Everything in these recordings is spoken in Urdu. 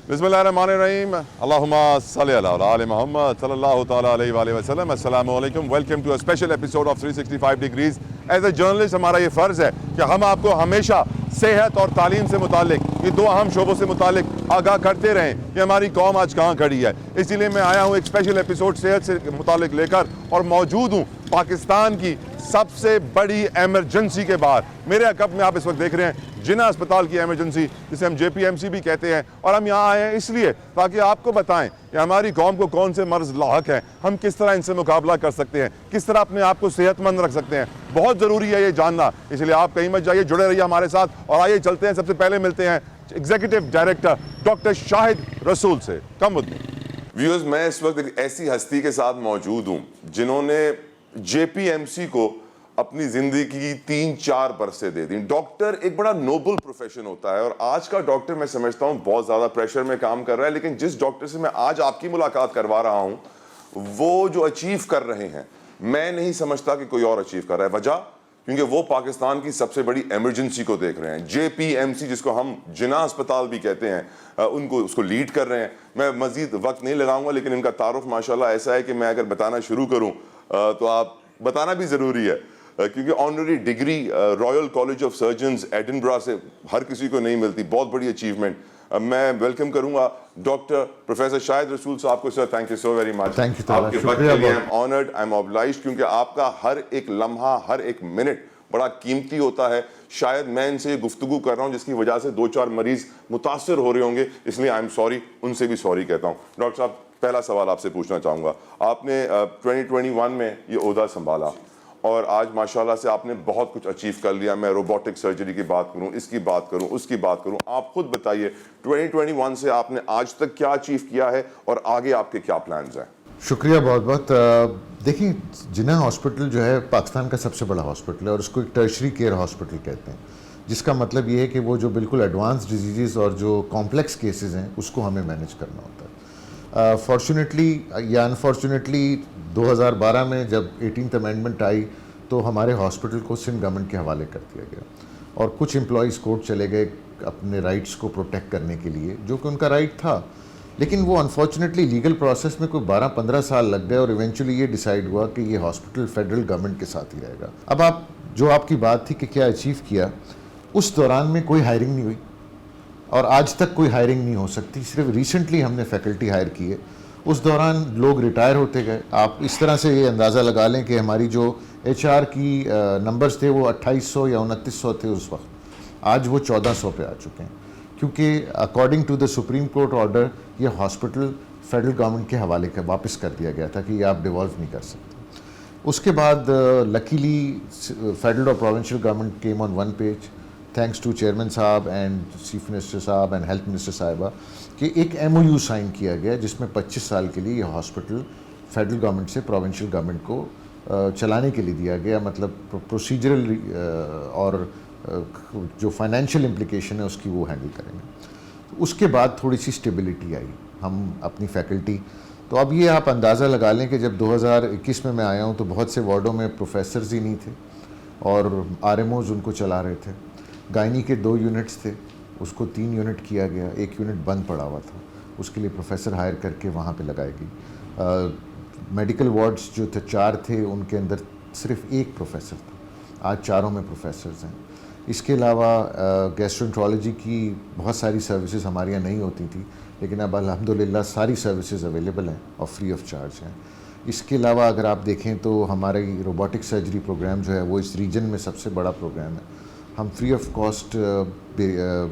بسم اللہ الرحمن الرحیم اللہم صلی علی آل محمد صلی اللہ تعالیٰ علیہ وآلہ وسلم. السلام علیکم. Welcome to a special episode of 365 degrees. As a journalist ہمارا یہ فرض ہے کہ ہم آپ کو ہمیشہ صحت اور تعلیم سے متعلق یہ دو اہم شعبوں سے متعلق آگاہ کرتے رہیں کہ ہماری قوم آج کہاں کھڑی ہے. اسی لیے میں آیا ہوں ایک اسپیشل ایپیسوڈ صحت سے متعلق لے کر, اور موجود ہوں پاکستان کی سب سے بڑی ایمرجنسی کے باہر. میرے عقب میں آپ اس وقت دیکھ رہے ہیں جناح اسپتال کی ایمرجنسی, جسے ہم JPMC بھی کہتے ہیں, اور ہم یہاں آئے ہیں اس لیے تاکہ آپ کو بتائیں کہ ہماری قوم کو کون سے مرض لاحق ہیں, ہم کس طرح ان سے مقابلہ کر سکتے ہیں, کس طرح اپنے آپ کو صحت مند رکھ سکتے ہیں. بہت ضروری ہے یہ جاننا, اس لیے آپ کہیں مت جائیے, جڑے رہیے ہمارے ساتھ. اور آئیے چلتے ہیں, سب سے پہلے ملتے ہیں ایگزیکٹو ڈائریکٹر ڈاکٹر شاہد رسول سے. کم ود ویورز, میں اس وقت ایک ایسی ہستی کے ساتھ موجود ہوں جنہوں نے JPMC کو اپنی زندگی کی 3-4 برسیں دے دیں. ڈاکٹر ایک بڑا نوبل پروفیشن ہوتا ہے, اور آج کا ڈاکٹر میں سمجھتا ہوں بہت زیادہ پریشر میں کام کر رہا ہے, لیکن جس ڈاکٹر سے میں آج آپ کی ملاقات کروا رہا ہوں وہ جو اچیو کر رہے ہیں میں نہیں سمجھتا کہ کوئی اور اچیو کر رہا ہے. وجہ کیونکہ وہ پاکستان کی سب سے بڑی ایمرجنسی کو دیکھ رہے ہیں. JPMC جس کو ہم جناح اسپتال بھی کہتے ہیں, اس کو لیڈ کر رہے ہیں. میں مزید وقت نہیں لگاؤں گا, لیکن ان کا تعارف ماشاءاللہ ایسا ہے کہ میں اگر بتانا شروع کروں تو آپ بتانا بھی ضروری ہے, کیونکہ honorary degree Royal college of surgeons Edinburgh سے ہر کسی کو نہیں ملتی. بہت بڑی اچیومنٹ. میں ویلکم کروں گا ڈاکٹر پروفیسر شاہد رسول صاحب کو. Sir thank you so very much. آپ کے وقت کے لیے I am honoured, I am obliged, کیونکہ آپ کا ہر ایک لمحہ, ہر ایک منٹ بڑا قیمتی ہوتا ہے. شاید میں ان سے یہ گفتگو کر رہا ہوں جس کی وجہ سے 2-4 مریض متاثر ہو رہے ہوں گے, اس لیے آئی ایم سوری, ان سے بھی سوری کہتا ہوں. ڈاکٹر صاحب, پہلا سوال آپ سے پوچھنا چاہوں گا. آپ نے 2021 میں یہ عہدہ سنبھالا, اور آج ماشاءاللہ سے آپ نے بہت کچھ اچیو کر لیا. میں روبوٹک سرجری کی بات کروں, اس کی بات کروں, اس کی بات کروں, آپ خود بتائیے 2021 سے آپ نے آج تک کیا اچیو کیا ہے, اور آگے آپ کے کیا پلانز ہیں؟ شکریہ بہت بہت. دیکھیں, جناح ہاسپٹل جو ہے پاکستان کا سب سے بڑا ہاسپٹل ہے, اور اس کو ایک ٹرشری کیئر ہاسپٹل کہتے ہیں, جس کا مطلب یہ ہے کہ وہ جو بالکل ایڈوانس ڈیزیزز اور جو کمپلیکس کیسز ہیں اس کو ہمیں مینیج کرنا ہوتا ہے. فارچونیٹلی یا انفارچونیٹلی 2012 میں جب 18th امینڈمنٹ آئی تو ہمارے ہاسپٹل کو سندھ گورنمنٹ کے حوالے کر دیا گیا, اور کچھ امپلائیز کورٹ چلے گئے اپنے رائٹس کو پروٹیکٹ کرنے کے لیے, جو کہ ان کا رائٹ تھا. لیکن وہ انفارچونیٹلی لیگل پروسیس میں کوئی 12-15 سال لگ گئے, اور ایونچولی یہ ڈیسائیڈ ہوا کہ یہ ہاسپٹل فیڈرل گورنمنٹ کے ساتھ ہی رہے گا. اب آپ کی بات تھی کہ کیا اچیو کیا, اس دوران میں کوئی ہائرنگ نہیں ہوئی, اور آج تک کوئی ہائرنگ نہیں ہو سکتی. صرف ریسنٹلی ہم نے فیکلٹی ہائر کی ہے. اس دوران لوگ ریٹائر ہوتے گئے. آپ اس طرح سے یہ اندازہ لگا لیں کہ ہماری جو HR کی نمبرز تھے وہ 2800 یا 2900 تھے اس وقت, آج وہ 1400 پہ آ چکے ہیں, کیونکہ according to the supreme court order یہ ہاسپٹل فیڈرل گورنمنٹ کے حوالے کا واپس کر دیا گیا تھا کہ یہ آپ ڈیوالو نہیں کر سکتے. اس کے بعد لکیلی فیڈرل اور provincial government came on one page, thanks to chairman صاحب اینڈ چیف منسٹر صاحب اینڈ ہیلتھ منسٹر صاحبہ, کہ ایک MOU سائن کیا گیا جس میں 25 سال کے لیے یہ ہاسپٹل فیڈرل گورنمنٹ سے پروونشل گورنمنٹ کو چلانے کے لیے دیا گیا. مطلب پروسیجرل اور جو فائنینشیل امپلیکیشن ہے اس کی وہ ہینڈل کریں گے. اس کے بعد تھوڑی سی اسٹیبلٹی آئی ہم اپنی فیکلٹی. تو اب یہ آپ اندازہ لگا لیں کہ جب 2021 میں آیا ہوں تو بہت سے وارڈوں میں پروفیسرز ہی نہیں تھے, اور RMOs ان کو چلا رہے تھے. گائنی کے 2 یونٹس تھے, اس کو 3 یونٹ کیا گیا, 1 یونٹ بند پڑا ہوا تھا, اس کے لیے پروفیسر ہائر کر کے وہاں پہ لگائے گئی. میڈیکل وارڈز جو تھے 4 تھے, ان کے اندر صرف 1 پروفیسر تھا, آج 4 میں پروفیسرز ہیں. اس کے علاوہ گیسٹرونٹرولوجی کی بہت ساری سروسز ہمارے یہاں نہیں ہوتی تھی, لیکن اب الحمدللہ ساری سروسز اویلیبل ہیں اور فری آف چارج ہیں. اس کے علاوہ اگر آپ دیکھیں تو ہماری روبوٹک سرجری پروگرام جو ہے وہ اس ریجن میں سب سے بڑا پروگرام ہے. ہم free of cost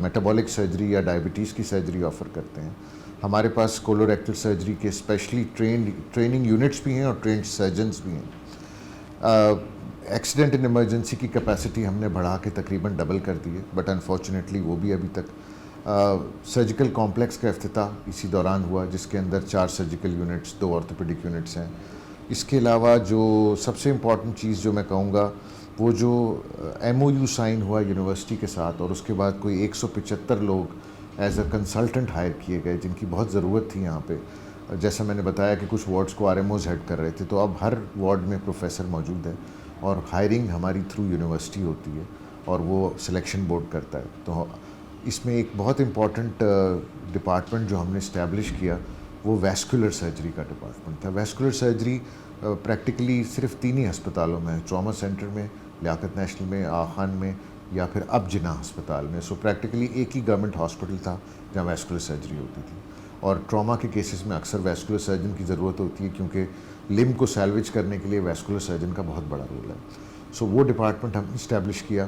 metabolic surgery یا ڈائبٹیز کی سرجری آفر کرتے ہیں. ہمارے پاس کولوریکٹل سرجری کے اسپیشلی ٹریننگ یونٹس بھی ہیں اور ٹرینڈ سرجنز بھی ہیں. ایکسیڈنٹ ان ایمرجنسی کی کیپیسٹی ہم نے بڑھا کے تقریباً ڈبل کر دی ہے, بٹ انفارچونیٹلی وہ بھی ابھی تک. سرجیکل کمپلیکس کا افتتاح اسی دوران ہوا, جس کے اندر 4 سرجیکل یونٹس, 2 آرتھوپیڈک یونٹس ہیں. اس کے علاوہ جو سب سے امپورٹنٹ چیز جو میں کہوں گا, وہ جو MOU سائن ہوا یونیورسٹی کے ساتھ, اور اس کے بعد کوئی 175 لوگ ایز اے کنسلٹنٹ ہائر کیے گئے جن کی بہت ضرورت تھی یہاں پہ. جیسا میں نے بتایا کہ کچھ وارڈز کو RMOs ہیڈ کر رہے تھے, تو اب ہر وارڈ میں پروفیسر موجود ہے, اور ہائرنگ ہماری تھرو یونیورسٹی ہوتی ہے, اور وہ سلیکشن بورڈ کرتا ہے. تو اس میں ایک بہت امپورٹنٹ ڈپارٹمنٹ جو ہم نے اسٹیبلش کیا وہ ویسکولر سرجری کا ڈپارٹمنٹ تھا. ویسکولر سرجری پریکٹیکلی صرف 3 ہی ہسپتالوں میں، ٹراما سینٹر میں، لیاقت نیشنل میں، آغا خان میں، یا پھر اب جناح ہسپتال میں. سو پریکٹیکلی ایک ہی گورنمنٹ ہاسپٹل تھا جہاں ویسکولر سرجری ہوتی تھی. اور ٹراما کے کیسز میں اکثر ویسکولر سرجن کی ضرورت ہوتی ہے کیونکہ لمب کو سیلویج کرنے کے لیے ویسکولر سرجن کا بہت بڑا رول ہے. سو وہ ڈپارٹمنٹ ہم نے اسٹیبلش کیا.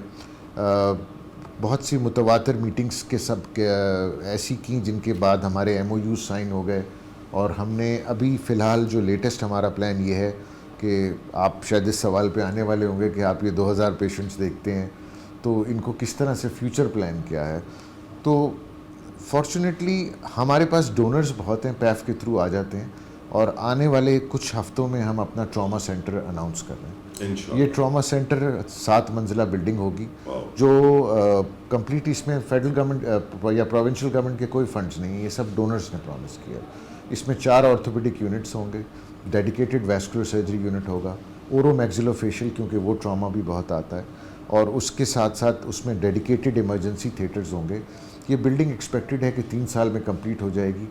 بہت سی متواتر میٹنگز کے سب ایسی کیں جن کے بعد ہمارے ایم او یوز سائن ہو گئے. اور ہم نے ابھی فی الحال جو لیٹسٹ ہمارا پلان یہ ہے کہ آپ شاید اس سوال پہ آنے والے ہوں گے کہ آپ یہ 2000 پیشنٹس دیکھتے ہیں تو ان کو کس طرح سے فیوچر پلان کیا ہے. تو فارچونیٹلی ہمارے پاس ڈونرز بہت ہیں، پیف کے تھرو آ جاتے ہیں، اور آنے والے کچھ ہفتوں میں ہم اپنا ٹراما سینٹر اناؤنس کر رہے ہیں. یہ ٹراما سینٹر 7 منزلہ بلڈنگ ہوگی جو کمپلیٹ، اس میں فیڈرل گورنمنٹ یا پروونشل گورنمنٹ کے کوئی فنڈز نہیں، یہ سب ڈونرز نے پرومس کیا. اس میں 4 آرتھوپیڈک یونٹس ہوں گے، ڈیڈیکیٹڈ ویسکولر سرجری یونٹ ہوگا، اورو میگزیلو فیشل کیونکہ وہ ٹراما بھی بہت آتا ہے، اور اس کے ساتھ ساتھ اس میں ڈیڈیکیٹڈ ایمرجنسی تھیٹرز ہوں گے. یہ بلڈنگ ایکسپیکٹڈ ہے کہ 3 سال میں کمپلیٹ ہو جائے گی،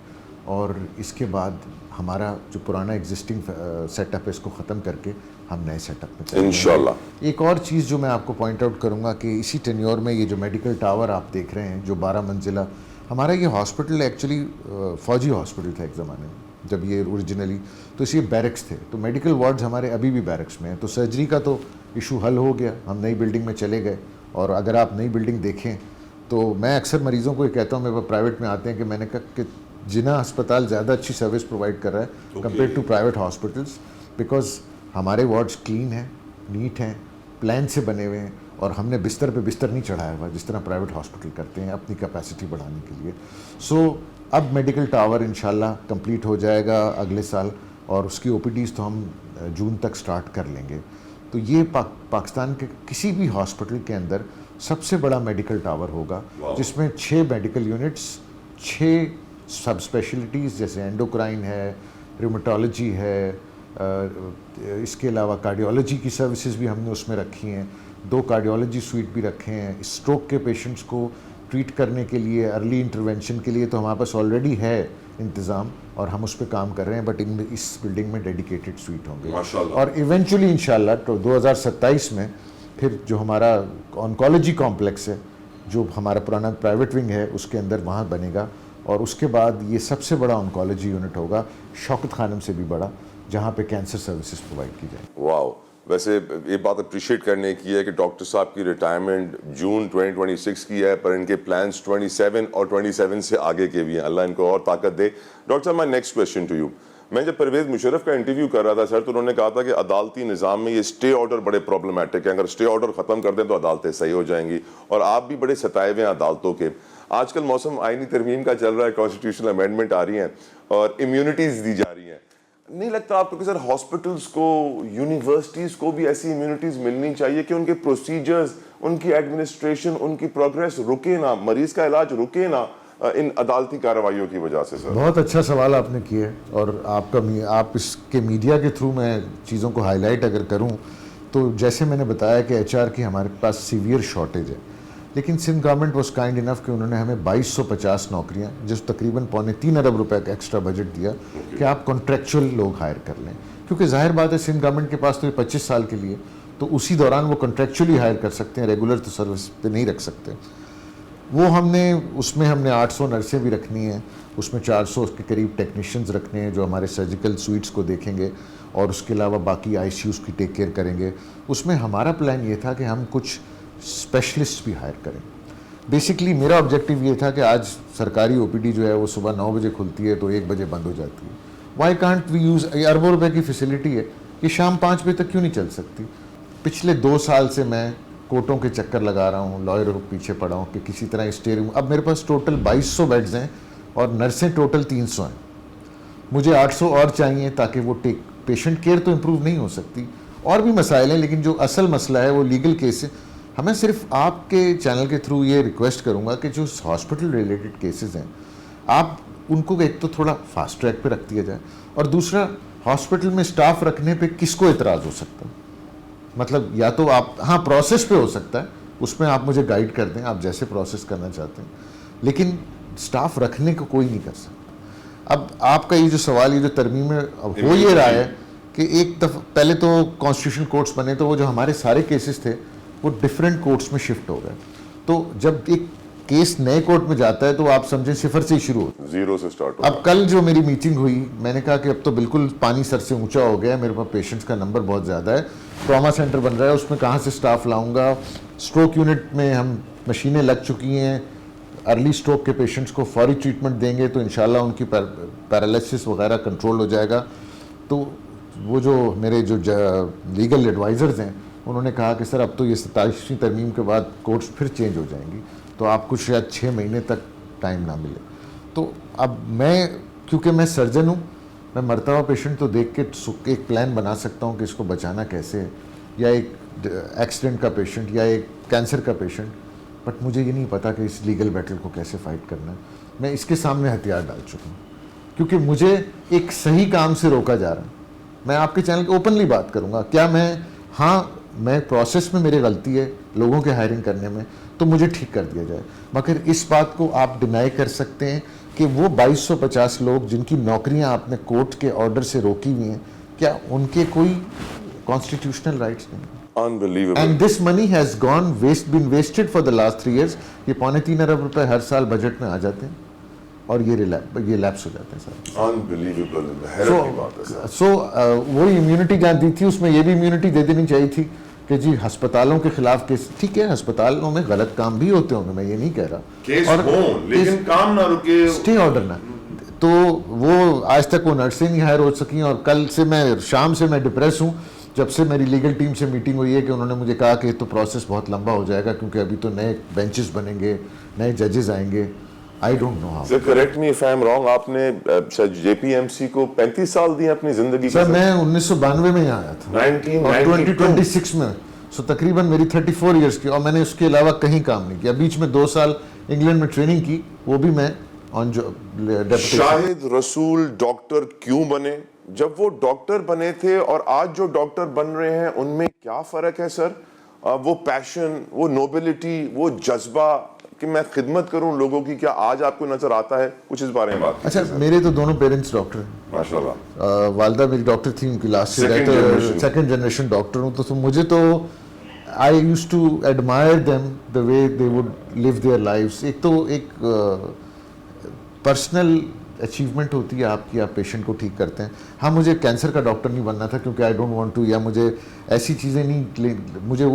اور اس کے بعد ہمارا جو پرانا ایگزسٹنگ سیٹ اپ ہے اس کو ختم کر کے ہم نئے سیٹ اپ میں چلیں گے انشاءاللہ. ایک اور چیز جو میں آپ کو پوائنٹ آؤٹ کروں گا کہ اسی ٹینیور میں یہ جو میڈیکل ٹاور آپ دیکھ رہے ہیں جو 12 منزلہ، ہمارا یہ ہاسپٹل ایکچولی فوجی ہاسپٹل تھا ایک زمانے میں جب یہ اوریجنلی، تو اس یہ بیرکس تھے، تو میڈیکل وارڈز ہمارے ابھی بھی بیرکس میں ہیں. تو سرجری کا تو ایشو حل ہو گیا، ہم نئی بلڈنگ میں چلے گئے. اور اگر آپ نئی بلڈنگ دیکھیں تو میں اکثر مریضوں کو یہ کہتا ہوں، میرے پاس پرائیویٹ میں آتے ہیں کہ میں نے کہا کہ جناح ہسپتال زیادہ اچھی سروس پرووائڈ کر رہا ہے compare to private hospitals, because ہمارے وارڈز کلین ہیں، نیٹ ہیں، پلان سے بنے ہوئے ہیں، اور ہم نے بستر پہ بستر نہیں چڑھایا ہوا جس طرح پرائیویٹ ہاسپٹل کرتے ہیں اپنی کیپیسٹی بڑھانے کے لیے. سو اب میڈیکل ٹاور انشاءاللہ کمپلیٹ ہو جائے گا اگلے سال، اور اس کی او پی ڈیز تو ہم جون تک سٹارٹ کر لیں گے. تو یہ پاکستان کے کسی بھی ہاسپٹل کے اندر سب سے بڑا میڈیکل ٹاور ہوگا جس میں 6 میڈیکل یونٹس، 6 سب اسپیشلٹیز جیسے اینڈوکرائن ہے، ریومیٹالوجی ہے، اس کے علاوہ کارڈیولوجی کی سروسز بھی ہم نے اس میں رکھی ہیں، 2 کارڈیولوجی سویٹ بھی رکھے ہیں. اسٹروک کے پیشنٹس کو ٹریٹ کرنے کے لیے، ارلی انٹرونشن کے لیے تو ہمارے پاس آلریڈی ہے انتظام، اور ہم اس پہ کام کر رہے ہیں. بٹ اس بلڈنگ میں ڈیڈیکیٹڈ سویٹ ہوں گے، اور ایونچولی انشاءاللہ 2027 میں پھر جو ہمارا آنکالوجی کمپلیکس ہے جو ہمارا پرانا پرائیویٹ ونگ ہے اس کے اندر وہاں بنے گا، اور اس کے بعد یہ سب سے بڑا آنکالوجی یونٹ ہوگا، شوکت خانم سے بھی بڑا، جہاں پہ کینسر سروسز پرووائڈ کی جائیں. واو. ویسے یہ بات اپریشیٹ کرنے کی ہے کہ ڈاکٹر صاحب کی ریٹائرمنٹ جون 2026 کی ہے، پر ان کے پلانز 27 اور 27 سے آگے کے بھی ہیں. اللہ ان کو اور طاقت دے. ڈاکٹر صاحب، my next question to you. میں جب پرویز مشرف کا انٹرویو کر رہا تھا سر، تو انہوں نے کہا تھا کہ عدالتی نظام میں یہ اسٹے آرڈر بڑے پرابلمٹک ہیں، اگر اسٹے آرڈر ختم کر دیں تو عدالتیں صحیح ہو جائیں گی، اور آپ بھی بڑے ستائے ہوئے ہیں عدالتوں کے. آج کل موسم آئینی ترمیم کا چل رہا ہے، کانسٹیٹیوشنل امینڈمنٹ آ رہی ہیں اور امیونٹیز دی جا رہی ہیں. نہیں لگتا آپ کو کہ سر ہاسپٹلس کو، یونیورسٹیز کو بھی ایسی امیونٹیز ملنی چاہیے کہ ان کے پروسیجرز، ان کی ایڈمنسٹریشن، ان کی پروگریس رکے نہ، مریض کا علاج رکے نہ ان عدالتی کارروائیوں کی وجہ سے؟ سر بہت اچھا سوال آپ نے کیا ہے، اور آپ اس کے میڈیا کے تھرو میں چیزوں کو ہائی لائٹ اگر کروں تو جیسے میں نے بتایا کہ ایچ آر کی ہمارے پاس سیویئر شارٹیج ہے، لیکن سندھ گورنمنٹ واز کائنڈ انف کہ انہوں نے ہمیں 2250 نوکریاں، جس تقریباً 2.25 ارب روپے کا ایکسٹرا بجٹ دیا کہ آپ کانٹریکچوئل لوگ ہائر کر لیں، کیونکہ ظاہر بات ہے سندھ گورنمنٹ کے پاس تو یہ 25 سال کے لیے، تو اسی دوران وہ کانٹریکچولی ہائر کر سکتے ہیں، ریگولر تو سروس پہ نہیں رکھ سکتے. وہ ہم نے 800 نرسیں بھی رکھنی ہیں، اس میں 400 کے قریب ٹیکنیشینز رکھنے ہیں جو ہمارے سرجیکل سویٹس کو دیکھیں گے، اور اس کے علاوہ باقی آئی سی یوز کی ٹیک کیئر کریں گے. اس میں ہمارا پلان یہ تھا کہ ہم کچھ اسپیشلسٹ بھی ہائر کریں. بیسکلی میرا آبجیکٹیو یہ تھا کہ آج سرکاری او پی ڈی جو ہے وہ صبح 9 بجے کھلتی ہے تو 1 بجے بند ہو جاتی ہے. وائی کانٹ وی یوز، اربوں روپے کی فیسلٹی ہے، یہ شام 5 بجے تک کیوں نہیں چل سکتی؟ پچھلے 2 سال سے میں کوٹوں کے چکر لگا رہا ہوں، لائر کو پیچھے پڑا ہوں کہ کسی طرح اسٹے روم، اب میرے پاس ٹوٹل 2200 بیڈز ہیں اور نرسیں ٹوٹل 300 ہیں. مجھے 800 اور چاہیے تاکہ وہ پیشنٹ کیئر تو امپروو نہیں ہو سکتی، اور بھی مسائل ہیں، لیکن جو اصل مسئلہ ہے وہ لیگل کیس ہے. ہمیں صرف آپ کے چینل کے تھرو یہ ریکویسٹ کروں گا کہ جو ہاسپٹل ریلیٹڈ کیسز ہیں آپ ان کو ایک تو تھوڑا فاسٹ ٹریک پہ رکھ دیا جائے، اور دوسرا ہاسپٹل میں اسٹاف رکھنے پہ کس کو اعتراض ہو سکتا ہے؟ مطلب یا تو آپ، ہاں پروسیس پہ ہو سکتا ہے، اس میں آپ مجھے گائیڈ کر دیں، آپ جیسے پروسیس کرنا چاہتے ہیں، لیکن اسٹاف رکھنے کو کوئی نہیں کر سکتا. اب آپ کا یہ جو سوال، یہ جو ترمیم ہے، اب ہو یہ رہا ہے کہ ایک دفعہ پہلے تو کانسٹیٹیوشنل کورٹس بنے تو وہ جو ہمارے سارے کیسز تھے وہ ڈفرینٹ کورٹس میں شفٹ ہو گئے. تو جب ایک کیس نئے کورٹ میں جاتا ہے تو آپ سمجھیں صفر سے ہی شروع ہوتا ہے, زیرو سے سٹارٹ. اب کل جو میری میٹنگ ہوئی میں نے کہا کہ اب تو بالکل پانی سر سے اونچا ہو گیا, میرے پاس پیشنٹس کا نمبر بہت زیادہ ہے, ٹراما سینٹر بن رہا ہے, اس میں کہاں سے سٹاف لاؤں گا, اسٹروک یونٹ میں ہم مشینیں لگ چکی ہیں, ارلی اسٹروک کے پیشنٹس کو فوری ٹریٹمنٹ دیں گے تو انشاءاللہ ان کی پیرالائسس وغیرہ کنٹرول ہو جائے گا. تو وہ جو میرے جو لیگل ایڈوائزرز ہیں انہوں نے کہا کہ سر اب تو یہ 27ویں ترمیم کے بعد کورٹس پھر چینج ہو جائیں گی تو آپ کو شاید 6 مہینے تک ٹائم نہ ملے. تو اب میں کیونکہ میں سرجن ہوں, میں مرتا ہوا پیشنٹ تو دیکھ کے ایک پلان بنا سکتا ہوں کہ اس کو بچانا کیسے ہے, یا ایک ایکسیڈنٹ کا پیشنٹ یا ایک کینسر کا پیشنٹ, بٹ مجھے یہ نہیں پتا کہ اس لیگل بیٹل کو کیسے فائٹ کرنا ہے. میں اس کے سامنے ہتھیار ڈال چکا ہوں کیونکہ مجھے ایک صحیح کام سے روکا جا رہا ہے. میں آپ کے چینل کے اوپنلی بات کروں گا, کیا میں پروسیس میں میری غلطی ہے لوگوں کے ہائرنگ کرنے میں تو مجھے ٹھیک کر دیا جائے, مگر اس بات کو آپ ڈینائی کر سکتے ہیں کہ وہ 2250 لوگ جن کی نوکریاں آپ نے کورٹ کے آرڈر سے روکی ہوئی ہیں, کیا ان کے کوئی کانسٹیٹیوشنل رائٹس نہیں؟ Unbelievable. And this money has been wasted for the last 3 years. یہ 3.25 ارب روپے ہر سال بجٹ میں آ جاتے ہیں اور یہ لیپس ہو جاتے ہیں سر. Unbelievable. حیرت کی بات ہے. سو وہی امیونٹی جہاں دی تھی اس میں یہ بھی امیونٹی دے دینی چاہیے تھی کہ جی ہسپتالوں کے خلاف کیس, ٹھیک ہے ہسپتالوں میں غلط کام بھی ہوتے ہوں گے, میں یہ نہیں کہہ رہا, کیس ہوں لیکن کام نہ رکے, اسٹے آرڈر نہ. تو وہ آج تک وہ نرسیں نہیں ہائر ہو سکیں, اور کل سے میں شام سے میں ڈپریس ہوں جب سے میری لیگل ٹیم سے میٹنگ ہوئی ہے کہ انہوں نے مجھے کہا کہ تو پروسیس بہت لمبا ہو جائے گا کیونکہ ابھی تو نئے بینچز بنیں گے, نئے ججز آئیں گے. I don't know how. Sir, correct me if I'm wrong, آپ نے JPMC کو 35 سال دیے اپنی زندگی سر میں 1992 میں یہاں آیا تھا اور 2026 میں, سو تقریباً میری 34 ایئرس کی, اور میں نے اس کے علاوہ کہیں کام نہیں کیا. بیچ میں 2 سال انگلینڈ میں ٹریننگ کی, وہ بھی میں آن جو. شاہد رسول ڈاکٹر کیوں بنے؟ جب وہ ڈاکٹر بنے تھے اور آج جو ڈاکٹر بن رہے ہیں ان میں کیا فرق ہے سر؟ وہ پیشن, وہ نوبلٹی, وہ جذبہ کہ میں خدمت کروں لوگوں کی, کیا آج آپ کو نظر آتا ہے؟ کچھ اس بارے میں بات. اچھا میرے تو دونوں پیرنٹس ڈاکٹر ہیں ماشاءاللہ, والدہ میری ڈاکٹر تھی, ان کی لاسٹ سیکنڈ جنریشن ڈاکٹر ہوں. تو مجھے تو I use to admire them the way they would live their lives. ایک تو ایک پرسنل اچیومنٹ ہوتی ہے آپ کی, آپ پیشنٹ کو ٹھیک کرتے ہیں. ہاں مجھے کینسر کا ڈاکٹر نہیں بننا تھا کیونکہ آئی ڈونٹ وانٹ ٹو, یا مجھے ایسی چیزیں نہیں, مجھے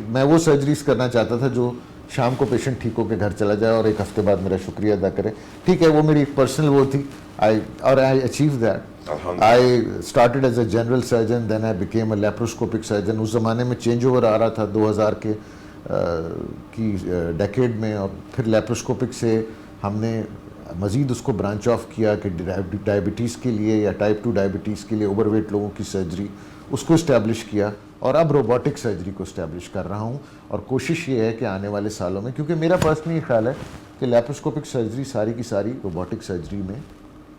میں وہ سرجریز کرنا چاہتا تھا جو شام کو پیشنٹ ٹھیک ہو کے گھر چلا جائے اور 1 ہفتے بعد میرا شکریہ ادا کرے. ٹھیک ہے, وہ میری ایک پرسنل وہ تھی, اور I achieve that. I started as a general surgeon, then I became a laparoscopic surgeon. اس زمانے میں چینج اوور آ رہا تھا 2000 کی ڈیکیڈ میں, اور پھر لیپروسکوپک سے ہم نے مزید اس کو برانچ آف کیا کہ ڈائبٹیز کے لیے یا ٹائپ 2 ڈائبٹیز کے لیے اوور ویٹ لوگوں کی سرجری, اس کو اسٹیبلش کیا, اور اب روبوٹک سرجری کو اسٹیبلش کر رہا ہوں. اور کوشش یہ ہے کہ آنے والے سالوں میں, کیونکہ میرا پرسنلی خیال ہے کہ لیپروسکوپک سرجری ساری کی ساری روبوٹک سرجری میں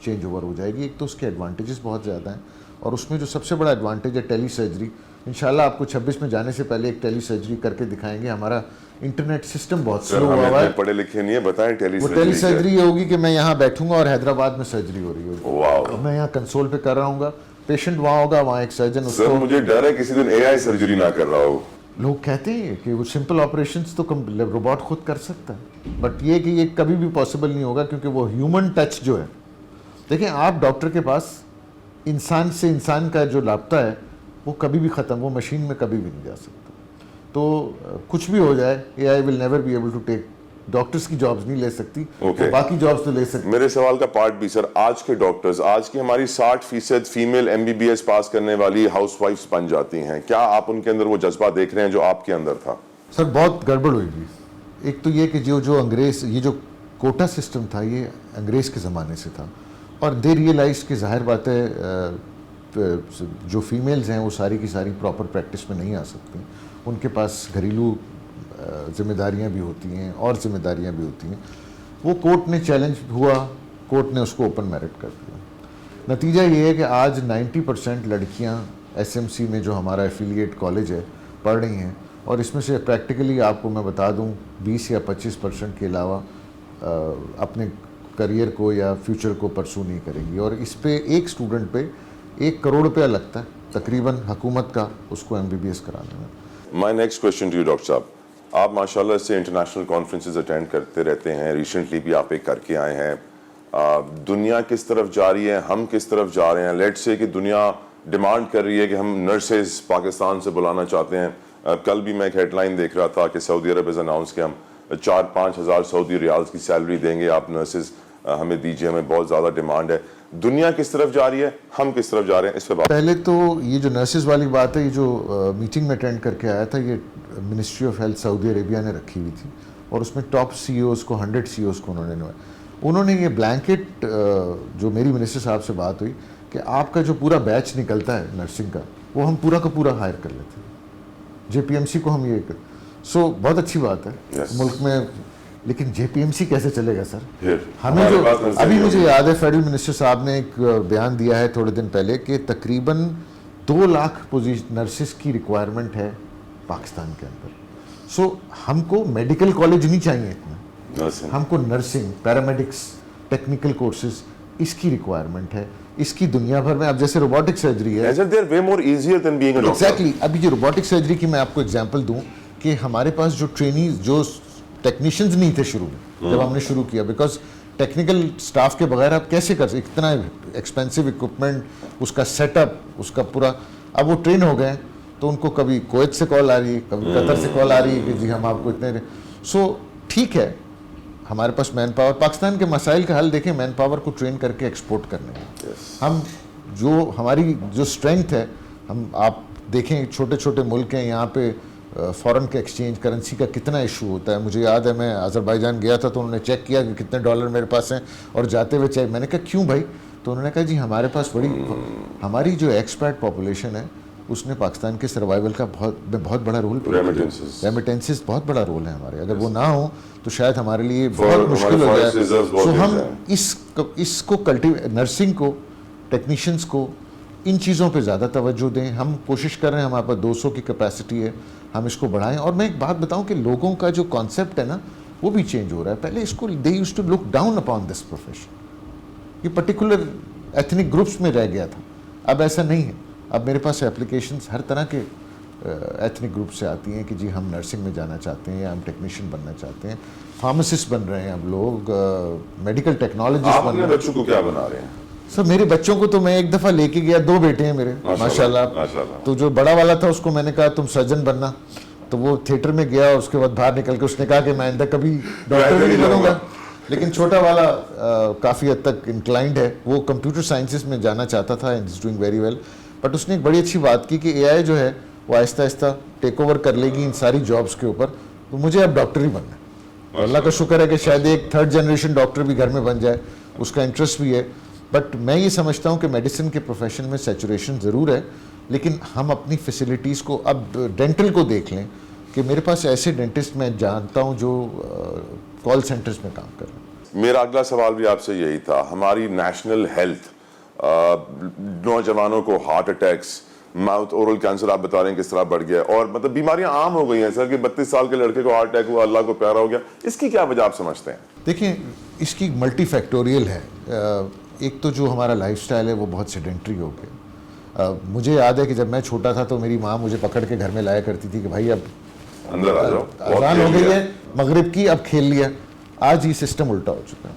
چینج اوور ہو جائے گی. ایک تو اس کے ایڈوانٹیجز بہت زیادہ ہیں, اور اس میں جو سب سے بڑا ایڈوانٹیج ہے ٹیلی سرجری. انشاءاللہ آپ کو 26 میں جانے سے پہلے ایک ٹیلی سرجری کر کے دکھائیں گے. ہمارا انٹرنیٹ سسٹم بہت سلو ہوا ہے, پڑھے لکھے نہیں ہے, بتائیں ٹیلی وہ ٹیلی سرجری یہ ہوگی کہ میں یہاں بیٹھوں گا اور حیدرآباد میں سرجری ہو رہی ہوگی, میں یہاں کنسول پہ کر رہا ہوں گا, پیشنٹ وہاں ہوگا, وہاں ایک سرجن اس کو. مجھے ڈر ہے کسی دن اے آئی سرجری نہ کر رہا ہو. لوگ کہتے ہیں کہ وہ سمپل آپریشنز تو روبوٹ خود کر سکتا ہے, بٹ یہ کہ یہ کبھی بھی پاسبل نہیں ہوگا کیونکہ وہ ہیومن ٹچ جو ہے. دیکھیں آپ ڈاکٹر کے پاس انسان سے انسان کا جو رابطہ ہے وہ کبھی بھی ختم, وہ مشین میں کبھی بھی نہیں جا سکتا. تو کچھ بھی ہو جائے, AI will never be able to take, doctors کی جابز نہیں لے سکتی, باقی جابز تو لے سکتی. میرے سوال کا پارٹ بھی سر, آج کے ڈاکٹرز, آج کی ہماری 60% فیمیل MBBS پاس کرنے والی ہاؤس وائفز بن جاتی ہیں, کیا آپ ان کے اندر وہ جذبہ دیکھ رہے ہیں جو آپ کے اندر تھا؟ سر بہت گڑبڑ ہوئی تھی. ایک تو یہ کہ جو انگریز, یہ جو کوٹا سسٹم تھا یہ انگریز کے زمانے سے تھا, اور دے ریئلائز کہ ظاہر بات ہے جو فیمیلز ہیں وہ ساری کی ساری پراپر پریکٹس میں نہیں آ سکتی, ان کے پاس گھریلو ذمہ داریاں بھی ہوتی ہیں اور ذمہ داریاں بھی ہوتی ہیں. وہ کورٹ نے چیلنج ہوا, کورٹ نے اس کو اوپن میرٹ کر دیا. نتیجہ یہ ہے کہ آج 90% لڑکیاں SMC میں جو ہمارا ایفیلیٹ کالج ہے پڑھ رہی ہیں, اور اس میں سے پریکٹیکلی آپ کو میں بتا دوں 20 یا 25% کے علاوہ اپنے کریئر کو یا فیوچر کو پرسو نہیں کرے گی. اور اس پہ ایک اسٹوڈنٹ پہ 1 کروڑ روپیہ لگتا ہے تقریباً حکومت کا اس کو MBBS کرانے میں. My next question to you doctor صاحب, آپ ماشاء اللہ سے انٹرنیشنل کانفرنسز اٹینڈ کرتے رہتے ہیں, ریسنٹلی بھی آپ ایک کر کے آئے ہیں. دنیا کس طرف جا رہی ہے, ہم کس طرف جا رہے ہیں؟ لیٹ سے کہ دنیا ڈیمانڈ کر رہی ہے کہ ہم نرسز پاکستان سے بلانا چاہتے ہیں. کل بھی میں ایک ہیڈ لائن دیکھ رہا تھا کہ سعودی عرب از اناؤنس کہ ہم 4-5 ہزار سعودی ریالز کی سیلری دیں گے, آپ نرسز ہمیں دیجیے, ہمیں بہت زیادہ ڈیمانڈ ہے. دنیا کس طرف جا رہی ہے, ہم کس طرف جا رہے ہیں, اس پہ بات. پہلے تو یہ جو نرسز والی بات ہے, یہ جو میٹنگ میں اٹینڈ کر کے آیا تھا, یہ منسٹری آف ہیلتھ سعودی عربیہ نے رکھی ہوئی تھی, اور اس میں ٹاپ CEOs کو 100 CEOs کو انہوں نے یہ بلینکٹ, جو میری منسٹر صاحب سے بات ہوئی کہ آپ کا جو پورا بیچ نکلتا ہے نرسنگ کا, وہ ہم پورا کا پورا ہائر کر لیتے ہیں, JPMC کو ہم یہ سو بہت اچھی بات ہے ملک میں. لیکن JPMC کیسے چلے گا سر؟ ہمیں جو ابھی مجھے یاد ہے فیڈرل منسٹر صاحب نے ایک بیان دیا ہے تھوڑے دن پہلے کہ تقریباً 2 لاکھ نرسز کی ریکوائرمنٹ ہے پاکستان کے اندر. سو ہم کو میڈیکل کالج نہیں چاہیے اتنا, ہم کو نرسنگ, پیرامیڈکس, ٹیکنیکل کورسز, اس کی ریکوائرمنٹ ہے. اس کی دنیا بھر میں اب جیسے روبوٹک سرجری ہے, ایگزیکٹلی, ابھی جو روبوٹک سرجری کی میں آپ کو ایگزامپل دوں کہ ہمارے پاس جو ٹرینیز, جو ٹیکنیشینز نہیں تھے شروع میں جب ہم نے شروع کیا, بیکاز ٹیکنیکل سٹاف کے بغیر آپ کیسے کر سکتے, اتنا ایکسپینسو اکوپمنٹ, اس کا سیٹ اپ, اس کا پورا. اب وہ ٹرین ہو گئے تو ان کو کبھی کویت سے کال آ رہی ہے, کبھی قطر سے کال آ رہی ہے کہ جی ہم آپ کو اتنے. سو ٹھیک ہے, ہمارے پاس مین پاور, پاکستان کے مسائل کا حل دیکھیں, مین پاور کو ٹرین کر کے ایکسپورٹ کرنے میں. ہم جو ہماری جو اسٹرینتھ ہے, ہم آپ دیکھیں چھوٹے چھوٹے ملک ہیں, یہاں پہ فورن کے ایکسچینج کرنسی کا کتنا ایشو ہوتا ہے. مجھے یاد ہے میں آذربائیجان گیا تھا تو انہوں نے چیک کیا کہ کتنے ڈالر میرے پاس ہیں, اور جاتے ہوئے چیک, میں نے کہا کیوں بھائی, تو انہوں نے کہا جی ہمارے پاس ہماری جو ایکسپیٹ پاپولیشن ہے اس نے پاکستان کے سروائیول کا بہت بڑا رول, ریمیٹنسز بہت بڑا رول ہے ہمارے, اگر وہ نہ ہوں تو شاید ہمارے لیے بہت مشکل ہو جائے. سو ہم اس کو نرسنگ کو, ٹیکنیشینس کو, ان چیزوں پہ زیادہ توجہ دیں. ہم کوشش کر رہے ہیں, ہمارے پاس 200 کی کیپیسٹی ہے, ہم اس کو بڑھائیں. اور میں ایک بات بتاؤں کہ لوگوں کا جو کانسیپٹ ہے نا وہ بھی چینج ہو رہا ہے. پہلے اس کو they use to look down upon this profession, یہ پرٹیکولر ایتھنک گروپس میں رہ گیا تھا. اب ایسا نہیں ہے, اب میرے پاس اپلیکیشنز ہر طرح کے ایتھنک گروپ سے آتی ہیں کہ جی ہم نرسنگ میں جانا چاہتے ہیں, یا ہم ٹیکنیشین بننا چاہتے ہیں, فارماسسٹ بن رہے ہیں اب لوگ, میڈیکل ٹیکنالوجسٹ بن رہے ہیں. بچوں کو کیا بنا رہے ہیں سر؟ میرے بچوں کو تو میں ایک دفعہ لے کے گیا, 2 بیٹے ہیں میرے ماشاء اللہ. تو جو بڑا والا تھا اس کو میں نے کہا تم سرجن بننا, تو وہ تھیٹر میں گیا, اور اس کے بعد باہر نکل کے اس نے کہا کہ میں آئندہ کبھی ڈاکٹر نہیں بنوں گا. لیکن چھوٹا والا کافی حد تک انکلائنڈ ہے, وہ کمپیوٹر سائنسز میں جانا چاتا تھا, and is doing very well. But اس نے ایک بڑی اچھی بات کی کہ AI جو ہے وہ آہستہ آہستہ ٹیک اوور کر لے گی ان ساری جابس کے اوپر, تو مجھے اب ڈاکٹر ہی بننا ہے. اللہ کا شکر ہے کہ شاید ایک 3rd جنریشن ڈاکٹر بھی گھر میں بن جائے, اس کا انٹرسٹ بھی ہے. بٹ میں یہ سمجھتا ہوں کہ میڈیسن کے پروفیشن میں سیچوریشن ضرور ہے, لیکن ہم اپنی فیسلٹیز کو, اب ڈینٹل کو دیکھ لیں کہ میرے پاس ایسے ڈینٹسٹ میں جانتا ہوں جو کال سینٹرز میں کام کر رہے ہیں. میرا اگلا سوال بھی آپ سے یہی تھا. ہماری نیشنل ہیلتھ, نوجوانوں کو heart attacks, mouth oral cancer آپ بتا رہے ہیں کس طرح بڑھ گیا ہے, اور مطلب بیماریاں عام ہو گئی ہیں سر, کہ 32 سال کے لڑکے کو ہارٹ اٹیک ہوا, اللہ کو پیارا ہو گیا. اس کی کیا وجہ آپ سمجھتے ہیں؟ دیکھیں, اس کی ملٹی فیکٹوریل ہے. ایک تو جو ہمارا لائف سٹائل ہے وہ بہت سیڈنٹری ہو گیا. مجھے یاد ہے کہ جب میں چھوٹا تھا تو میری ماں مجھے پکڑ کے گھر میں لایا کرتی تھی کہ بھائی اب اندر آ جاؤ, اذان ہو گئی ہے مغرب کی, اب کھیل لیا. آج یہ سسٹم الٹا ہو چکا ہے.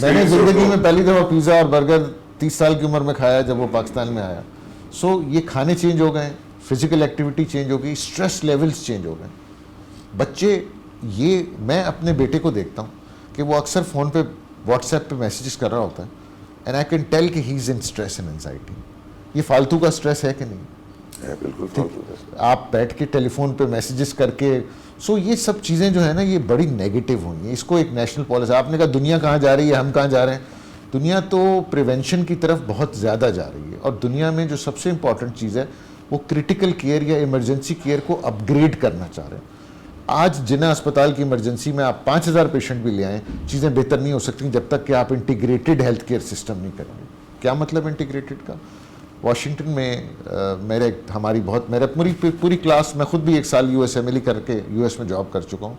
میں نے زندگی میں پہلی دفعہ پیزا اور برگر 30 سال کی عمر میں کھایا جب وہ پاکستان میں آیا. سو یہ کھانے چینج ہو گئے, فزیکل ایکٹیویٹی چینج ہو گئی, اسٹریس لیولز چینج ہو گئے. بچے, یہ میں اپنے بیٹے کو دیکھتا ہوں کہ وہ اکثر فون پہ واٹس ایپ پہ میسیجز کر رہا ہوتا ہے, اینڈ آئی کین ٹیل کہ ہی از ان اسٹریس اینڈ اینزائٹی. یہ فالتو کا اسٹریس ہے کہ نہیں؟ آپ بیٹھ کے ٹیلی فون پہ میسیجز کر کے. سو یہ سب چیزیں جو ہے نا یہ بڑی نیگیٹو ہوئی ہیں. اس کو ایک نیشنل پالیسی, آپ نے کہا دنیا کہاں جا رہی ہے, ہم کہاں جا رہے ہیں. دنیا تو پریونشن کی طرف بہت زیادہ جا رہی ہے, اور دنیا میں جو سب سے امپورٹنٹ چیز ہے وہ کرٹیکل کیئر یا ایمرجنسی کیئر کو اپ گریڈ کرنا چاہ رہے ہیں. آج جنہ اسپتال کی ایمرجنسی میں آپ 5000 پیشنٹ بھی لے آئیں, چیزیں بہتر نہیں ہو سکتی جب تک کہ آپ انٹیگریٹڈ ہیلتھ کیئر سسٹم نہیں کریں گے. کیا مطلب انٹیگریٹڈ کا؟ واشنگٹن میں میرا پوری کلاس, میں خود بھی 1 سال US MLE کر کے US میں جاب کر چکا ہوں.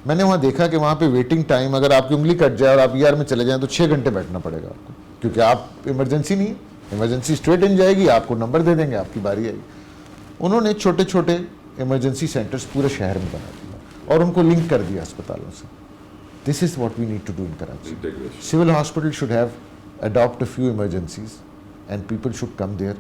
میں نے وہاں دیکھا کہ وہاں پہ ویٹنگ ٹائم اگر آپ کی انگلی کٹ جائے اور آپ ER میں چلے جائیں تو 6 گھنٹے بیٹھنا پڑے گا آپ کو, کیونکہ آپ ایمرجنسی نہیں ہے, ایمرجنسی اسٹریٹ ان جائے گی, آپ کو نمبر دے دیں گے, آپ کی باری آئے گی. انہوں نے چھوٹے چھوٹے ایمرجنسی سینٹرز پورے شہر میں بنا دیا اور ان کو لنک کر دیا اسپتالوں سے. This is what we need to do in Karachi. Civil hospital should have adopt a few emergencies and people should come there.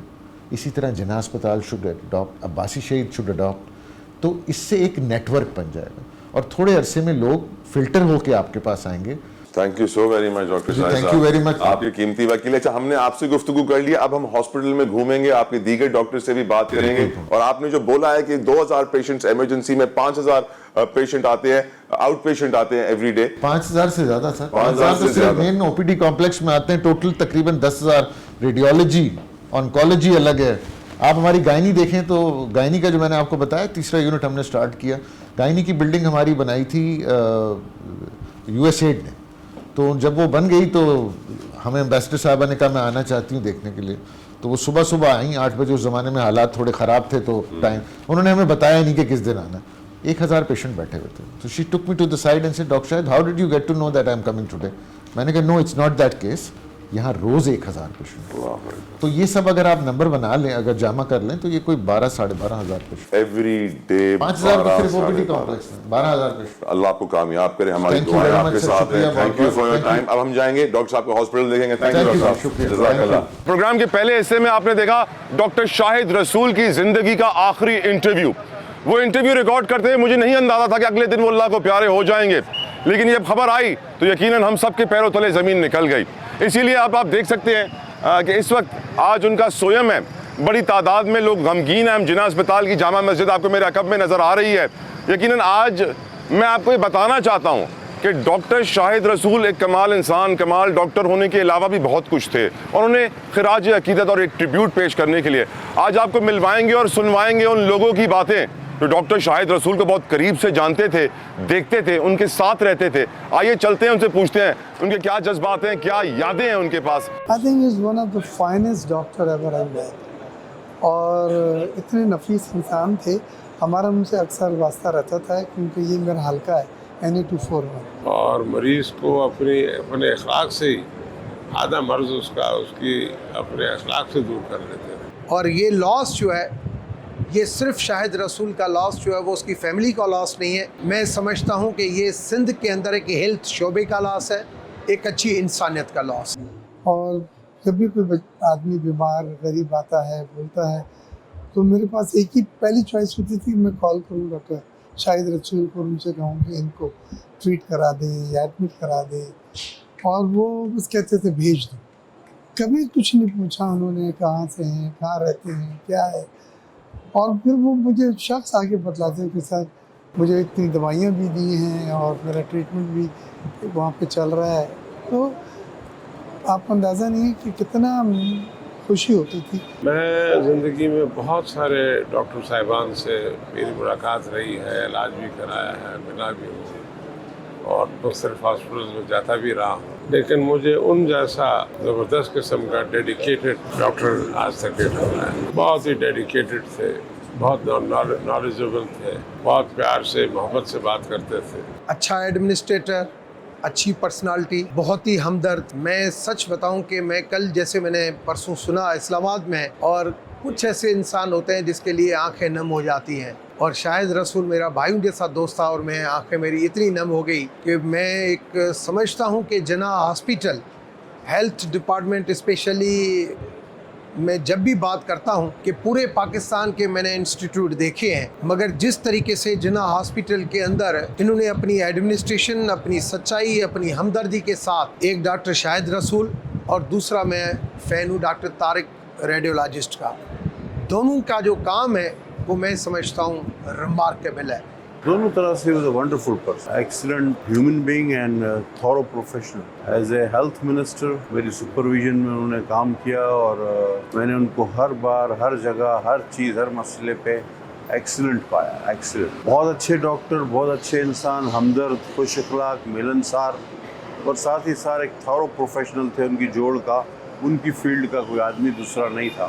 اسی طرح جناح اسپتال شوڈ اڈاپٹ, عباسی شہید شوڈ اڈاپٹ. تو اس سے ایک نیٹ ورک بن جائے گا اور تھوڑے عرصے میں لوگ فلٹر ہو کے آپ کے پاس آئیں گے. Thank you so very much doctor Shahid Sahab. Thank you very much. آپ کے قیمتی وکیل. اچھا, ہم نے آپ سے گفتگو کر لیا, اب ہم ہاسپٹل میں گھومیں گے, آپ کے دیگر ڈاکٹر سے بھی بات کریں گے. اور آپ نے جو بولا ہے کہ 2000 پیشنٹس ایمرجنسی میں, 5000 پیشنٹ آتے ہیں, آؤٹ پیشنٹ آتے ہیں ایوری ڈے. 5000 سے زیادہ سر, 5000 سے زیادہ مین OPD کمپلیکس میں آتے ہیں. ٹوٹل تقریباً 10,000. ریڈیولوجی, آنکولوجی الگ ہے. آپ ہماری گائنی دیکھیں تو گائنی کا جو میں نے آپ کو بتایا 3را یونٹ ہم نے سٹارٹ کیا. گائنی کی بلڈنگ ہماری بنائی تھی USAID نے. تو جب وہ بن گئی تو ہمیں امبیسڈر صاحبہ نے کہا میں آنا چاہتی ہوں دیکھنے کے لیے. تو وہ صبح آئیں 8 بجے. اس زمانے میں حالات تھوڑے خراب تھے تو ٹائم انہوں نے ہمیں بتایا نہیں کہ کس دن آنا. 1000 پیشنٹ بیٹھے ہوئے تھے. تو she took me to the side and said doctor Shahid how did you get to know that I am coming today. میں نے کہا no it's not that case, یہاں روز 1000 پیشنٹ. تو یہ سب اگر آپ نمبر بنا لیں, اگر جمع کر لیں تو یہ کوئی 12,000-12,500 پیشنٹ ایوری ڈے. 5000 تو صرف OPD کمپلیکس میں 12,000 پیشنٹ. اللہ آپ کو کامیاب کرے, ہماری دعائیں آپ کے ساتھ ہیں. Thank you for your time. اب ہم جائیں گے ڈاکٹر صاحب کو ہاسپٹل دیکھیں گے. تھینک یو ڈاکٹر صاحب, جزاک اللہ. پروگرام کے پہلے حصے میں آپ نے دیکھا ڈاکٹر شاہد رسول کی زندگی کا آخری انٹرویو. وہ انٹرویو ریکارڈ کرتے ہوئے مجھے نہیں اندازہ تھا کہ اگلے دن وہ اللہ کو پیارے ہو جائیں گے, لیکن جب خبر آئی تو یقیناً ہم سب کے پیروں تلے زمین نکل گئی. اسی لیے آپ دیکھ سکتے ہیں کہ اس وقت آج ان کا سویم ہے. بڑی تعداد میں لوگ غمگین ہیں. جناح اسپتال کی جامع مسجد آپ کو میرے عقب میں نظر آ رہی ہے. یقیناً آج میں آپ کو یہ بتانا چاہتا ہوں کہ ڈاکٹر شاہد رسول ایک کمال انسان, کمال ڈاکٹر ہونے کے علاوہ بھی بہت کچھ تھے, اور انہیں خراج عقیدت اور ایک ٹریبیوٹ پیش کرنے کے لیے آج آپ کو ملوائیں گے اور سنوائیں گے ان لوگوں کی باتیں جو ڈاکٹر شاہد رسول کو بہت قریب سے جانتے تھے, دیکھتے تھے, ان کے ساتھ رہتے تھے. آئیے چلتے ہیں, ان سے پوچھتے ہیں ان کے کیا جذبات ہیں, کیا یادیں ہیں ان کے پاس. I think he's one of the finest doctor ever I met. اور اتنے نفیس انسان تھے. ہمارا ان سے اکثر واسطہ رہتا تھا کیونکہ یہ میرا حلقہ ہے NA241. اور مریض کو اپنے اخلاق سے ہی آدھا مرض اس کی اپنے اخلاق سے دور کر لیتے تھے. اور یہ لاس جو ہے, یہ صرف شاہد رسول کا لاس جو ہے وہ اس کی فیملی کا لاس نہیں ہے. میں سمجھتا ہوں کہ یہ سندھ کے اندر ایک ہیلتھ شعبے کا لاس ہے, ایک اچھی انسانیت کا لاس. اور جب بھی کوئی آدمی بیمار غریب آتا ہے, بولتا ہے, تو میرے پاس ایک ہی پہلی چوائس ہوتی تھی, میں کال کروں ڈاکٹر شاہد رسول کو, ان سے کہوں کہ ان کو ٹریٹ کرا دیں یا ایڈمٹ کرا دیں, اور وہ بس کہتے تھے بھیج دو. کبھی کچھ نہیں پوچھا انہوں نے کہاں سے ہیں, کہاں رہتے ہیں, کیا ہے. اور پھر وہ مجھے شخص آگے بتلاتے ہیں کہ سر مجھے اتنی دوائیاں بھی دی ہیں اور میرا ٹریٹمنٹ بھی وہاں پہ چل رہا ہے. تو آپ کو اندازہ نہیں ہے کہ کتنا خوشی ہوتی تھی. میں زندگی میں بہت سارے ڈاکٹر صاحبان سے میری ملاقات رہی ہے, علاج بھی کرایا ہے, ملا بھی ہوں, اور مختلف ہاسپٹلز میں جاتا بھی رہا ہوں, لیکن مجھے ان جیسا زبردست قسم کا ڈیڈیکیٹڈ ڈاکٹر آج تک نہیں ملا ہے. بہت ہی ڈیڈیکیٹڈ تھے, بہت نالجبل تھے, بہت پیار سے محبت سے بات کرتے تھے. اچھا ایڈمنسٹریٹر, اچھی پرسنالٹی, بہت ہی ہمدرد. میں سچ بتاؤں کہ میں کل جیسے میں نے پرسوں سنا اسلام آباد میں, اور کچھ ایسے انسان ہوتے ہیں جس کے لیے آنکھیں نم ہو جاتی ہیں, اور شاہد رسول میرا بھائیوں جیسا دوست تھا, اور میں آنکھیں میری اتنی نم ہو گئی کہ میں ایک سمجھتا ہوں کہ جناح ہاسپیٹل ہیلتھ ڈپارٹمنٹ اسپیشلی, میں جب بھی بات کرتا ہوں کہ پورے پاکستان کے میں نے انسٹیٹیوٹ دیکھے ہیں, مگر جس طریقے سے جناح ہاسپیٹل کے اندر انہوں نے اپنی ایڈمنسٹریشن, اپنی سچائی, اپنی ہمدردی کے ساتھ, ایک ڈاکٹر شاہد رسول اور دوسرا میں فین ہوں ڈاکٹر طارق ریڈیولوجسٹ کا, دونوں کا جو کام ہے وہ میں سمجھتا ہوں ریمارکیبل ہے. دونوں طرح سے was a wonderful person, excellent human being and thorough professional. As a health minister, میری سپرویژن میں انہوں نے کام کیا, اور میں نے ان کو ہر بار, ہر جگہ, ہر چیز, ہر مسئلے پہ ایکسیلنٹ پایا. ایکسیلنٹ, بہت اچھے ڈاکٹر, بہت اچھے انسان, ہمدرد, خوش اخلاق, ملنسار, اور ساتھ ہی ساتھ ایک تھورو پروفیشنل تھے. ان کی جوڑ کا, ان کی فیلڈ کا کوئی آدمی دوسرا نہیں تھا.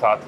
7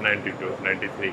92-93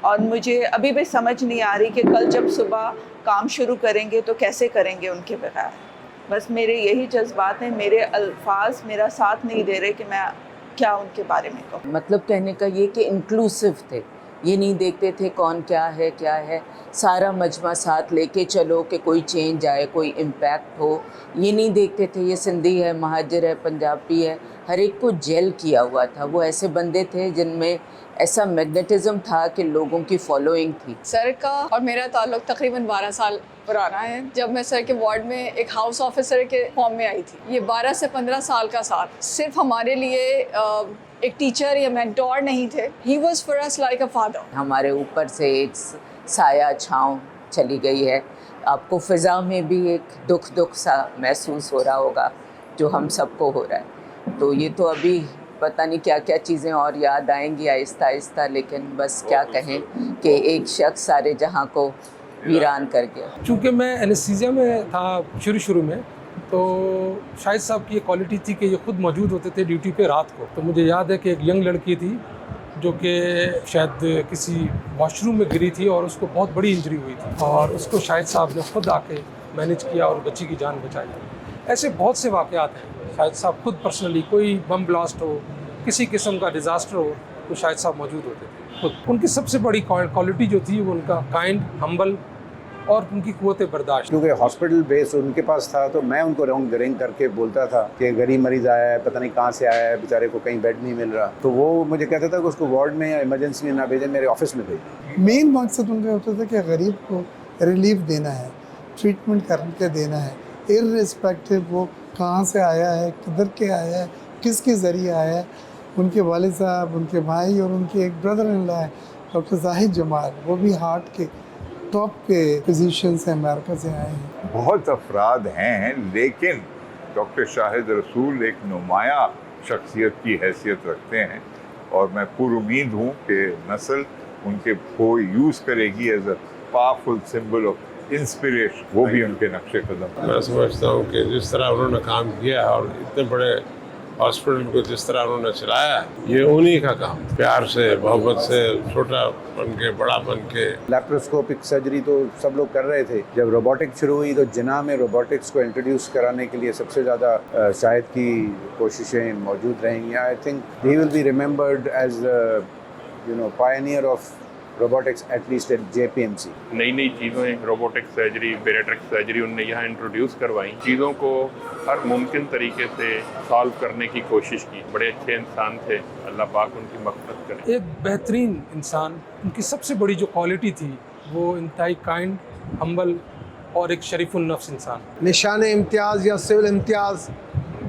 اور مجھے ابھی بھی سمجھ نہیں آ رہی کہ کل جب صبح کام شروع کریں گے تو کیسے کریں گے ان کے بغیر. بس میرے یہی جذبات ہیں, میرے الفاظ میرا ساتھ نہیں دے رہے کہ میں کیا ان کے بارے میں کہوں. مطلب کہنے کا یہ کہ انکلوسیو تھے, یہ نہیں دیکھتے تھے کون کیا ہے, سارا مجمع ساتھ لے کے چلو کہ کوئی چینج آئے, کوئی امپیکٹ ہو. یہ نہیں دیکھتے تھے یہ سندھی ہے, مہاجر ہے, پنجابی ہے, ہر ایک کو جیل کیا ہوا تھا. وہ ایسے بندے تھے جن میں ایسا میگنیٹزم تھا کہ لوگوں کی فالوئنگ تھی. سر کا اور میرا تعلق تقریباً 12 سال پرانا ہے. جب میں سر کے وارڈ میں ایک ہاؤس آفیسر کے فارم میں آئی تھی, یہ 12 سے 15 سال کا ساتھ صرف ہمارے لیے ایک ٹیچر یا مینٹور نہیں تھے. He was for us like a father. ہمارے اوپر سے ایک سایہ چھاؤں چلی گئی ہے. آپ کو فضا میں بھی ایک دکھ سا محسوس ہو رہا ہوگا جو ہم سب کو ہو رہا ہے. تو یہ تو ابھی پتہ نہیں کیا کیا چیزیں اور یاد آئیں گی آہستہ آہستہ, لیکن بس کیا کہیں کہ ایک شخص سارے جہاں کو ویران کر گیا. چونکہ میں اینستھیزیا میں تھا شروع میں, تو شاہد صاحب کی یہ کوالٹی تھی کہ یہ خود موجود ہوتے تھے ڈیوٹی پہ رات کو. تو مجھے یاد ہے کہ ایک ینگ لڑکی تھی جو کہ شاید کسی واش روم میں گری تھی اور اس کو بہت بڑی انجری ہوئی تھی, اور اس کو شاہد صاحب نے خود آ کے مینیج کیا اور بچی کی جان بچائی. ایسے بہت سے واقعات ہیں. شاہد صاحب خود پرسنلی کوئی بم بلاسٹ ہو, کسی قسم کا ڈیزاسٹر ہو, تو شاہد صاحب موجود ہوتے تھے خود. ان کی سب سے بڑی کوالٹی جو تھی وہ ان کا کائنڈ, ہمبل اور ان کی قوت برداشت. کیونکہ ہاسپٹل بیس ان کے پاس تھا تو میں ان کو رنگ کر کے بولتا تھا کہ غریب مریض آیا ہے, پتہ نہیں کہاں سے آیا ہے, بیچارے کو کہیں بیڈ نہیں مل رہا. تو وہ مجھے کہتا تھا کہ اس کو وارڈ میں یا ایمرجنسی میں نہ بھیجیں, میرے آفس میں بھیجیں. مین مقصد ان کا ہوتا تھا کہ غریب کو ریلیف دینا ہے, ٹریٹمنٹ کر کے دینا ہے, ارریسپیکٹو وہ کہاں سے آیا ہے, کدھر کے آیا ہے, کس کے ذریعے آیا ہے. ان کے والد صاحب, ان کے بھائی اور ان کے ایک بردر ان لا ہے ڈاکٹر زاہد جمال, وہ بھی ہارٹ کے ٹاپ کے فزیشینس ہیں, امریکہ سے آئے ہیں. بہت افراد ہیں, لیکن ڈاکٹر شاہد رسول ایک نمایاں شخصیت کی حیثیت رکھتے ہیں, اور میں پر امید ہوں کہ نسل ان کے کو یوز کرے گی as a powerful symbol of inspiration. وہ بھی ان کے نقش قدم. میں سمجھتا ہوں کہ جس طرح انہوں نے کام کیا اور اتنے بڑے ہاسپٹل کو جس طرح انہوں نے چلایا, یہ انہی کا کام. پیار سے, محبت سے, چھوٹا بن کے بڑا بن کے. لیپروسکوپک سرجری تو سب لوگ کر رہے تھے. جب روبوٹک شروع ہوئی تو جناح میں روبوٹکس کو انٹروڈیوس کرانے کے لیے سب سے زیادہ شاہد کی کوششیں موجود رہیں گی. I think he will be remembered as pioneer of robotics at least at JPMC. نئی چیزیں, روبوٹک سرجری, بیریٹرک سرجری ان نے یہاں انٹروڈیوس کروائیں. چیزوں کو ہر ممکن طریقے سے سالو کرنے کی کوشش کی. بڑے اچھے انسان تھے, اللہ پاک ان کی مغفرت کرے. ایک بہترین انسان. ان کی سب سے بڑی جو کوالٹی تھی وہ انتہائی کائنڈ, ہمبل اور ایک شریف النفس انسان. نشان امتیاز یا سول امتیاز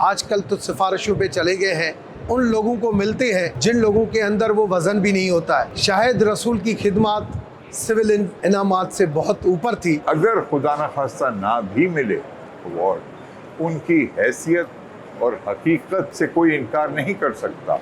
آج کل تو سفارشوں پہ چلے گئے ہیں. ان لوگوں کو ملتے ہیں جن لوگوں کے اندر وہ وزن بھی نہیں ہوتا ہے. شاہد رسول کی خدمات سول انعامات سے بہت اوپر تھی. اگر خدا نخواستہ نہ بھی ملے ایوارڈ, ان کی حیثیت اور حقیقت سے کوئی انکار نہیں کر سکتا.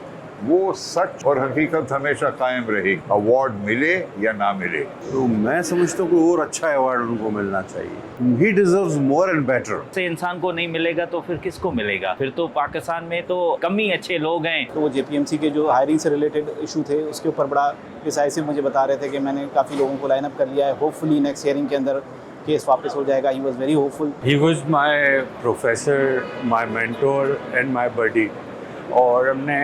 وہ سچ اور حقیقت ہمیشہ قائم رہے, ایوارڈ ملے یا نہ ملے. تو میں سمجھتا ہوں کہ اور اچھا ایوارڈ ان کو ملنا چاہیے. He deserves more and better. سے انسان کو نہیں ملے گا تو پھر کس کو ملے گا؟ پھر تو پاکستان میں تو کم ہی اچھے لوگ ہیں. تو وہ JPMC کے جو ہائرنگ سے ریلیٹڈ ایشو تھے اس کے اوپر بڑا ڈیسائسو مجھے بتا رہے تھے کہ میں نے کافی لوگوں کو لائن اپ کر لیا ہے. ہوپ فلی نیکسٹ ہیئرنگ کے اندر کیس واپس ہو جائے گا. He was very hopeful. He was my professor, my mentor and my buddy. اور ہم نے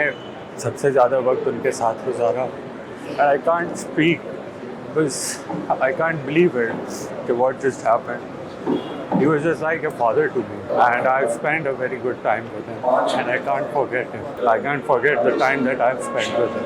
سب سے زیادہ وقت ان کے ساتھ گزارا. I can't speak because I can't believe it کہ what just happened. He was just like a father to me, and I've spent a very good time with him, and I can't forget him. I can't forget the time that I've spent with him.